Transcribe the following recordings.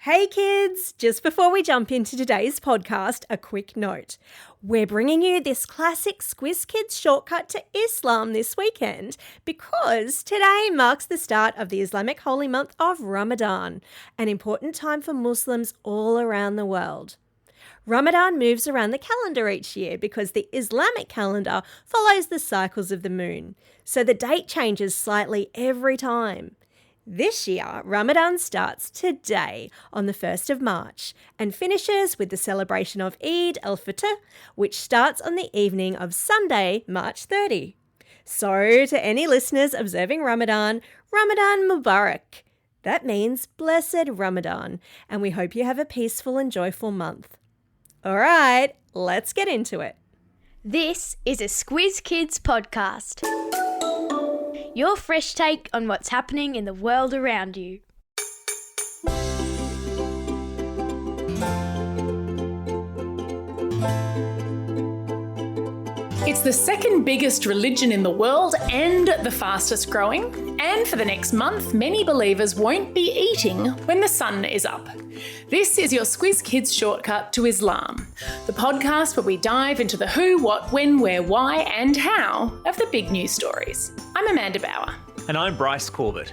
Hey kids! Just before we jump into today's podcast, a quick note. We're bringing you this classic Squiz Kids shortcut to Islam this weekend because today marks the start of the Islamic Holy Month of Ramadan, an important time for Muslims all around the world. Ramadan moves around the calendar each year because the Islamic calendar follows the cycles of the moon, so the date changes slightly every time. This year, Ramadan starts today on the 1st of March and finishes with the celebration of Eid al-Fitr, which starts on the evening of Sunday, March 30. So, to any listeners observing Ramadan, Ramadan Mubarak. That means blessed Ramadan, and we hope you have a peaceful and joyful month. All right, let's get into it. This is a Squiz Kids podcast. Your fresh take on what's happening in the world around you. It's the second biggest religion in the world and the fastest growing. And for the next month, many believers won't be eating when the sun is up. This is your Squiz Kids shortcut to Islam, the podcast where we dive into the who, what, when, where, why, and how of the big news stories. I'm Amanda Bauer. And I'm Bryce Corbett.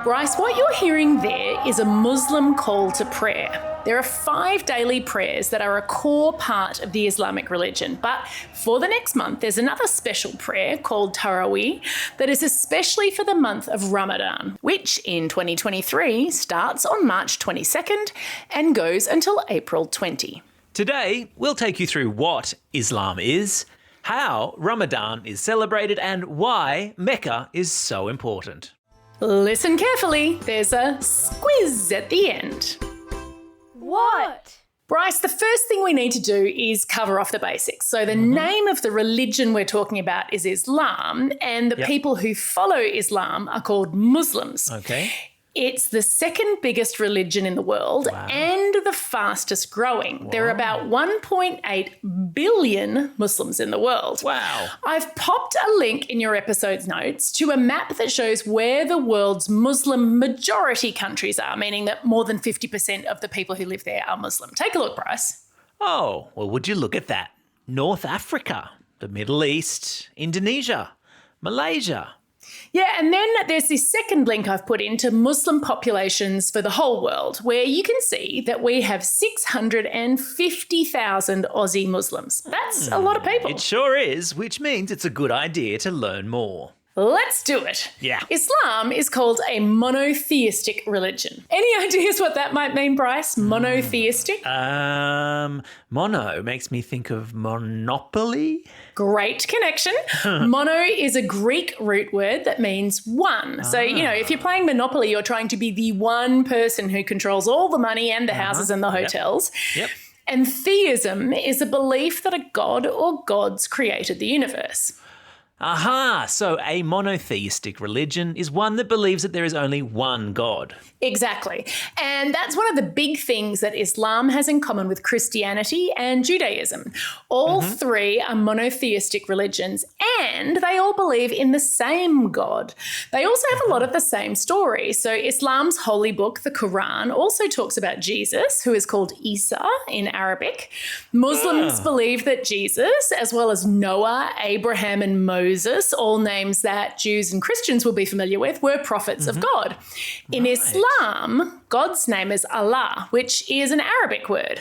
Bryce, what you're hearing there is a Muslim call to prayer. There are 5 daily prayers that are a core part of the Islamic religion. But for the next month, there's another special prayer called Taraweeh that is especially for the month of Ramadan, which in 2023 starts on March 22nd and goes until April 20. Today, we'll take you through what Islam is, how Ramadan is celebrated, and why Mecca is so important. Listen carefully, there's a squiz at the end. What? Bryce, the first thing we need to do is cover off the basics. So the name of the religion we're talking about is Islam, and the people who follow Islam are called Muslims. Okay. It's the second biggest religion in the world and the fastest growing. There are about 1.8 billion Muslims in the world. Wow. I've popped a link in your episode's notes to a map that shows where the world's Muslim majority countries are, meaning that more than 50% of the people who live there are Muslim. Take a look, Bryce. Oh, well, would you look at that? North Africa, the Middle East, Indonesia, Malaysia. Yeah, and then there's this second link I've put into Muslim populations for the whole world, where you can see that we have 650,000 Aussie Muslims. That's a lot of people. It sure is, which means it's a good idea to learn more. Let's do it. Yeah. Islam is called a monotheistic religion. Any ideas what that might mean, Bryce? Monotheistic? Mono makes me think of Monopoly. Great connection. Mono is a Greek root word that means one. So, if you're playing Monopoly, you're trying to be the one person who controls all the money and the houses and the hotels. Yep. And theism is a belief that a god or gods created the universe. Aha, so a monotheistic religion is one that believes that there is only one God. Exactly. And that's one of the big things that Islam has in common with Christianity and Judaism. All three are monotheistic religions and they all believe in the same God. They also have a lot of the same stories. So Islam's holy book, the Quran, also talks about Jesus, who is called Isa in Arabic. Muslims believe that Jesus, as well as Noah, Abraham, and Moses, all names that Jews and Christians will be familiar with, were prophets of God. In Islam, God's name is Allah, which is an Arabic word.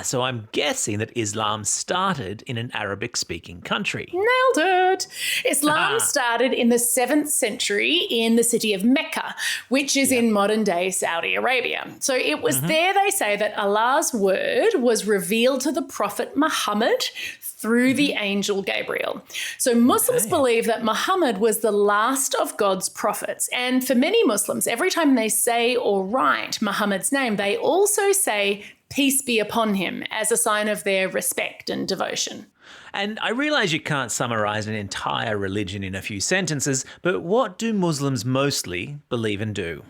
So I'm guessing that Islam started in an Arabic-speaking country. Nailed it. Islam started in the 7th century in the city of Mecca, which is in modern-day Saudi Arabia. So it was there, they say, that Allah's word was revealed to the Prophet Muhammad through the angel Gabriel. So Muslims believe that Muhammad was the last of God's prophets. And for many Muslims, every time they say or write Muhammad's name, they also say, peace be upon him, as a sign of their respect and devotion. And I realise you can't summarise an entire religion in a few sentences, but what do Muslims mostly believe and do?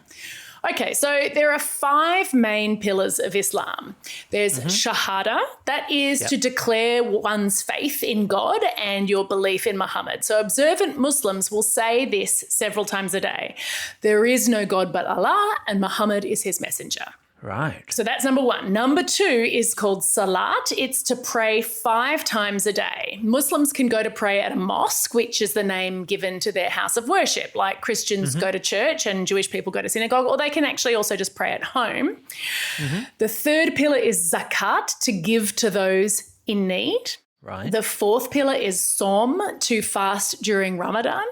Okay, so there are 5 main pillars of Islam. There's Shahada, that is to declare one's faith in God and your belief in Muhammad. So observant Muslims will say this several times a day. There is no God but Allah, and Muhammad is his messenger. Right. So that's number 1. Number 2 is called Salat. It's to pray 5 times a day. Muslims can go to pray at a mosque, which is the name given to their house of worship. Like Christians go to church and Jewish people go to synagogue, or they can actually also just pray at home. The 3rd pillar is Zakat, to give to those in need. Right. The 4th pillar is Som, to fast during Ramadan.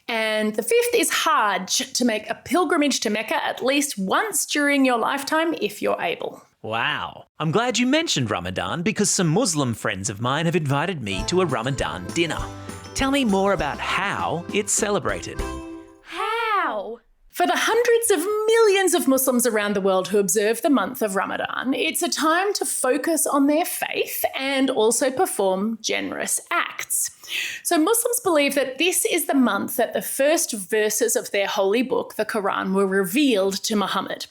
And the 5th is Hajj, to make a pilgrimage to Mecca at least once during your lifetime if you're able. Wow. I'm glad you mentioned Ramadan because some Muslim friends of mine have invited me to a Ramadan dinner. Tell me more about how it's celebrated. How? For the hundreds of millions of Muslims around the world who observe the month of Ramadan, it's a time to focus on their faith and also perform generous acts. So Muslims believe that this is the month that the first verses of their holy book, the Quran, were revealed to Muhammad.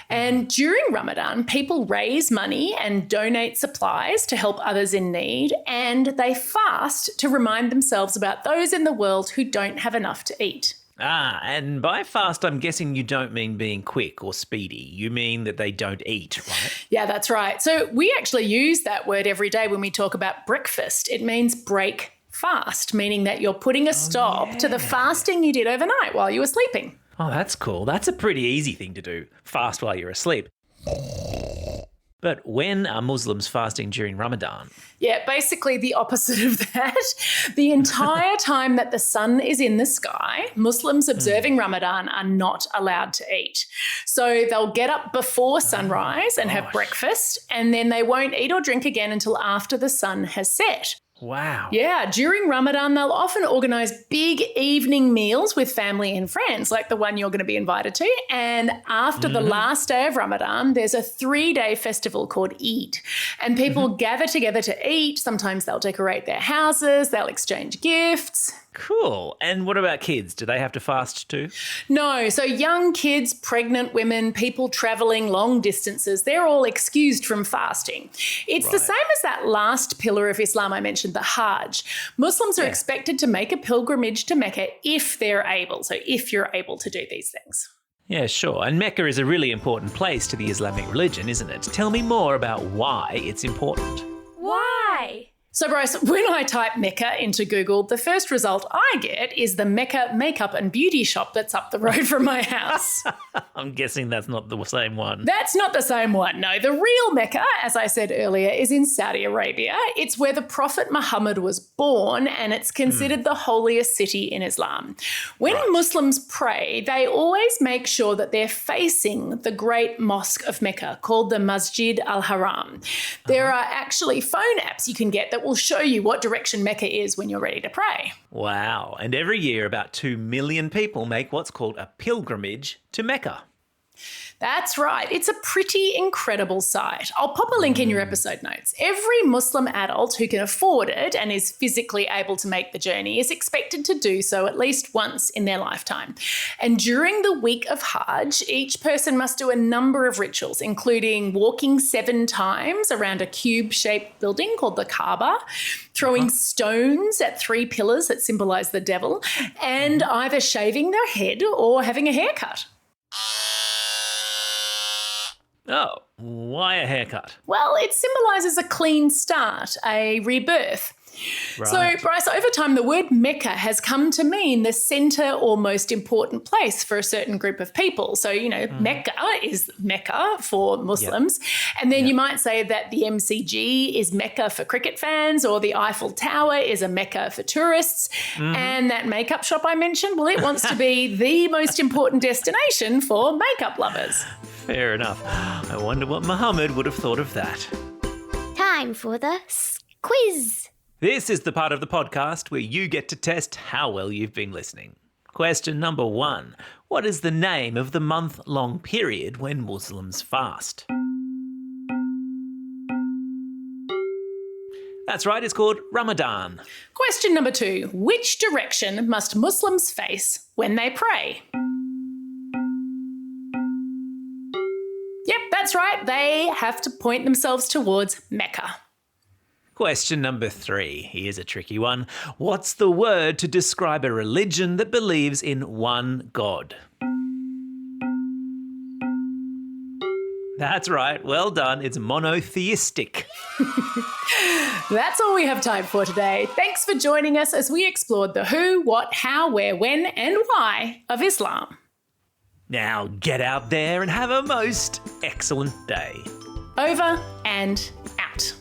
And during Ramadan, people raise money and donate supplies to help others in need, and they fast to remind themselves about those in the world who don't have enough to eat. Ah, and by fast, I'm guessing you don't mean being quick or speedy. You mean that they don't eat, right? Yeah, that's right. So we actually use that word every day when we talk about breakfast. It means break fast, meaning that you're putting a stop to the fasting you did overnight while you were sleeping. Oh, that's cool. That's a pretty easy thing to do. Fast while you're asleep. But when are Muslims fasting during Ramadan? Yeah, basically the opposite of that. The entire time that the sun is in the sky, Muslims observing Ramadan are not allowed to eat. So they'll get up before sunrise and have breakfast, and then they won't eat or drink again until after the sun has set. Wow. Yeah, during Ramadan, they'll often organise big evening meals with family and friends, like the one you're going to be invited to. And after the last day of Ramadan, there's a 3-day festival called Eid. And people gather together to eat. Sometimes they'll decorate their houses, they'll exchange gifts. Cool. And what about kids? Do they have to fast too? No, so young kids, pregnant women, people travelling long distances, they're all excused from fasting. It's the same as that last pillar of Islam I mentioned, the Hajj. Muslims are expected to make a pilgrimage to Mecca if they're able, so if you're able to do these things. Yeah, sure. And Mecca is a really important place to the Islamic religion, isn't it? Tell me more about why it's important. Why? So, Bryce, when I type Mecca into Google, the first result I get is the Mecca makeup and beauty shop that's up the road from my house. I'm guessing that's not the same one. That's not the same one, no. The real Mecca, as I said earlier, is in Saudi Arabia. It's where the Prophet Muhammad was born, and it's considered the holiest city in Islam. When Muslims pray, they always make sure that they're facing the great mosque of Mecca, called the Masjid al-Haram. There are actually phone apps you can get that will show you what direction Mecca is when you're ready to pray. Wow. And every year, about 2 million people make what's called a pilgrimage to Mecca. That's right. It's a pretty incredible sight. I'll pop a link in your episode notes. Every Muslim adult who can afford it and is physically able to make the journey is expected to do so at least once in their lifetime. And during the week of Hajj, each person must do a number of rituals, including walking 7 times around a cube-shaped building called the Kaaba, throwing stones at 3 pillars that symbolize the devil, and either shaving their head or having a haircut. Oh, why a haircut? Well, it symbolises a clean start, a rebirth. Right. So, Bryce, over time, the word Mecca has come to mean the centre or most important place for a certain group of people. So, Mecca is Mecca for Muslims. And then you might say that the MCG is Mecca for cricket fans, or the Eiffel Tower is a Mecca for tourists. And that makeup shop I mentioned, well, it wants to be the most important destination for makeup lovers. Fair enough. I wonder what Muhammad would have thought of that. Time for the quiz. This is the part of the podcast where you get to test how well you've been listening. Question number 1. What is the name of the month-long period when Muslims fast? That's right, it's called Ramadan. Question number 2. Which direction must Muslims face when they pray? That's right, they have to point themselves towards Mecca. Question number 3. Here's a tricky one. What's the word to describe a religion that believes in one God? That's right. Well done. It's monotheistic. That's all we have time for today. Thanks for joining us as we explored the who, what, how, where, when, and why of Islam. Now get out there and have a most excellent day. Over and out.